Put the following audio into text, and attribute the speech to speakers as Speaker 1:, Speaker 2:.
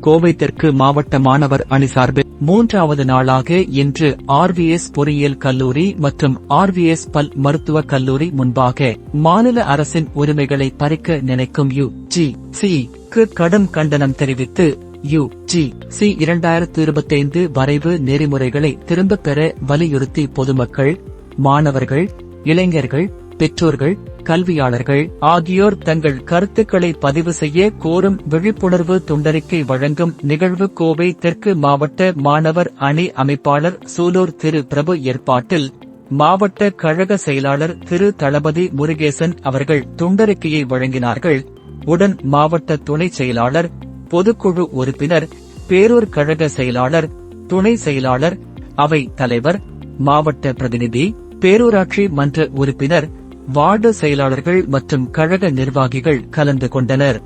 Speaker 1: கோவை தெற்கு மாவட்ட மாணவர் அணி சார்பில் 3வது நாளாக இன்று ஆர்விஎஸ் பொறியியல் கல்லூரி மற்றும் ஆர்விஎஸ் பல் மருத்துவக் கல்லூரி முன்பாக மாநில அரசின் உரிமைகளை பறிக்க நினைக்கும் UGC-க்கு கடும் கண்டனம் தெரிவித்து UGC 2025 வரைவு நெறிமுறைகளை திரும்பப் பெற வலியுறுத்தி பொதுமக்கள், மாணவர்கள், இளைஞர்கள், பெற்றோர்கள், கல்வியாளர்கள் ஆகியோர் தங்கள் கருத்துக்களை பதிவு செய்ய கோரும் விழிப்புணர்வு துண்டறிக்கை வழங்கும் நிகழ்வு கோவை தெற்கு மாவட்ட மாணவர் அணி அமைப்பாளர் சூலூர் திரு பிரபு ஏற்பாட்டில் மாவட்ட கழக செயலாளர் திரு தளபதி முருகேசன் அவர்கள் துண்டறிக்கையை வழங்கினார்கள். உடன் மாவட்ட துணை செயலாளர், பொதுக்குழு உறுப்பினர், பேரூர் கழக செயலாளர், துணை செயலாளர், அவை தலைவர், மாவட்ட பிரதிநிதி, பேரூராட்சி மன்ற உறுப்பினர், வார்டு செயலாளர்கள் மற்றும் கழக நிர்வாகிகள் கலந்து கொண்டனர்.